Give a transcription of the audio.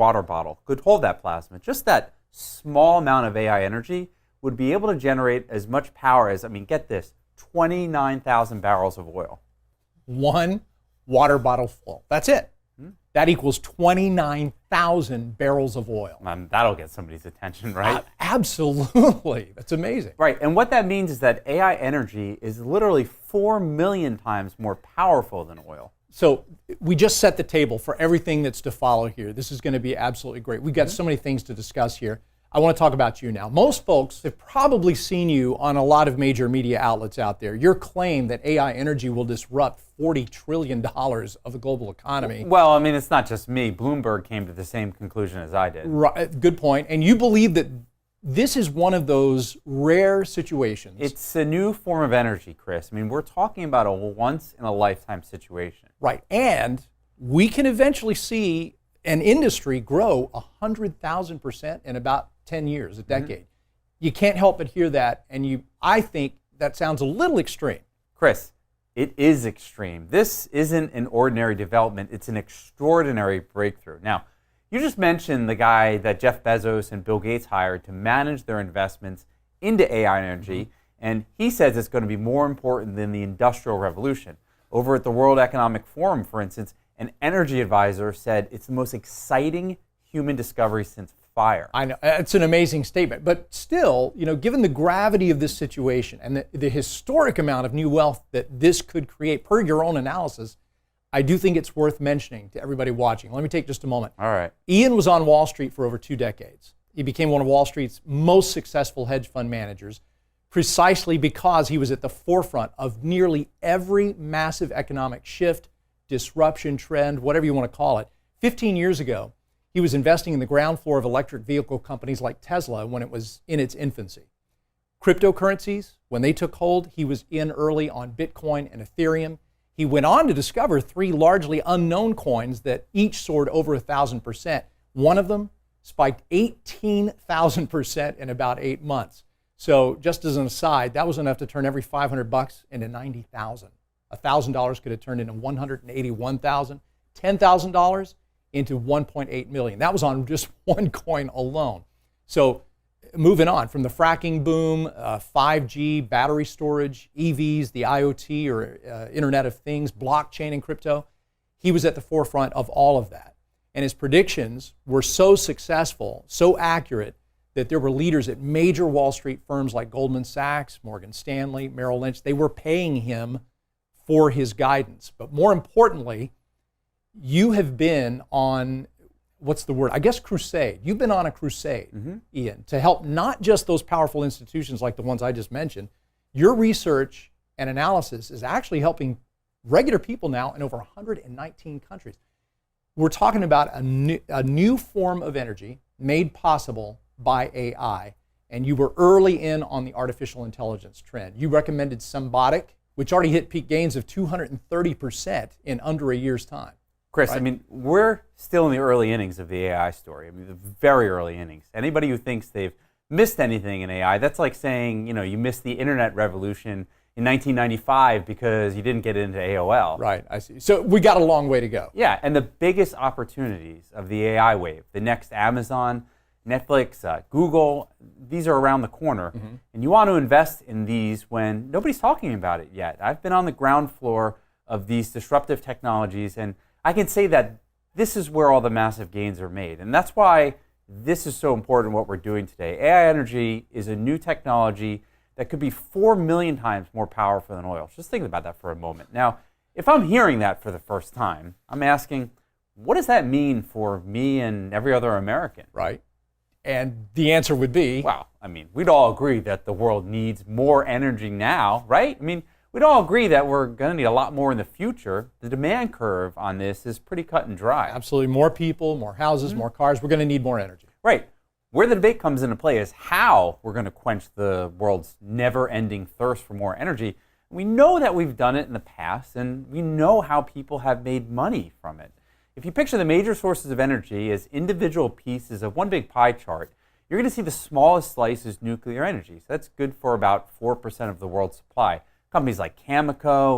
water bottle could hold that plasma. Just that small amount of AI energy would be able to generate as much power as, get this, 29,000 barrels of oil. One water bottle full. That's it. That equals 29,000 barrels of oil. That'll get somebody's attention, right? Absolutely. That's amazing. Right, and what that means is that AI energy is literally 4 million times more powerful than oil. So we just set the table for everything that's to follow here. This is going to be absolutely great. We've got so many things to discuss here. I want to talk about you now. Most folks have probably seen you on a lot of major media outlets out there. Your claim that AI energy will disrupt $40 trillion of the global economy. Well, it's not just me. Bloomberg came to the same conclusion as I did. Right, good point. And you believe that this is one of those rare situations. It's a new form of energy, Chris. We're talking about a once-in-a-lifetime situation. Right, and we can eventually see an industry grow 100,000% in about 10 years, a decade. You can't help but hear that, and I think that sounds a little extreme. Chris, it is extreme. This isn't an ordinary development. It's an extraordinary breakthrough. Now, you just mentioned the guy that Jeff Bezos and Bill Gates hired to manage their investments into AI energy, and he says it's going to be more important than the Industrial Revolution. Over at the World Economic Forum, for instance, an energy advisor said it's the most exciting human discovery since fire. I know, it's an amazing statement, but still, given the gravity of this situation and the historic amount of new wealth that this could create, per your own analysis, I do think it's worth mentioning to everybody watching. Let me take just a moment. All right. Ian was on Wall Street for over 2 decades. He became one of Wall Street's most successful hedge fund managers precisely because he was at the forefront of nearly every massive economic shift, disruption, trend, whatever you want to call it. 15 years ago, he was investing in the ground floor of electric vehicle companies like Tesla when it was in its infancy. Cryptocurrencies, when they took hold, he was in early on Bitcoin and Ethereum. He went on to discover 3 largely unknown coins that each soared over 1,000%. One of them spiked 18,000% in about 8 months. So just as an aside, that was enough to turn every $500 into 90,000. $1,000 could have turned into 181,000. $10,000 into 1.8 million. That was on just one coin alone. So moving on from the fracking boom, 5G, battery storage, EVs, the IoT or Internet of Things, blockchain and crypto, he was at the forefront of all of that. And his predictions were so successful, so accurate, that there were leaders at major Wall Street firms like Goldman Sachs, Morgan Stanley, Merrill Lynch. They were paying him for his guidance. But more importantly, you have been on, what's the word? I guess crusade. You've been on a crusade, Ian, to help not just those powerful institutions like the ones I just mentioned. Your research and analysis is actually helping regular people now in over 119 countries. We're talking about a new form of energy made possible by AI, and you were early in on the artificial intelligence trend. You recommended Symbotic, which already hit peak gains of 230% in under a year's time. Chris, right? We're still in the early innings of the AI story. The very early innings. Anybody who thinks they've missed anything in AI, that's like saying, you missed the internet revolution in 1995 because you didn't get into AOL. Right, I see. So we got a long way to go. Yeah, and the biggest opportunities of the AI wave, the next Amazon, Netflix, Google, these are around the corner. And you want to invest in these when nobody's talking about it yet. I've been on the ground floor of these disruptive technologies, and I can say that this is where all the massive gains are made. And that's why this is so important, what we're doing today. AI energy is a new technology that could be 4 million times more powerful than oil. Just think about that for a moment. Now, if I'm hearing that for the first time, I'm asking, what does that mean for me and every other American? Right. And the answer would be? Well, we'd all agree that the world needs more energy now, right? We'd all agree that we're going to need a lot more in the future. The demand curve on this is pretty cut and dry. Absolutely. More people, more houses, more cars. We're going to need more energy. Right. Where the debate comes into play is how we're going to quench the world's never-ending thirst for more energy. We know that we've done it in the past, and we know how people have made money from it. If you picture the major sources of energy as individual pieces of one big pie chart, you're going to see the smallest slice is nuclear energy. So that's good for about 4% of the world's supply. Companies like Cameco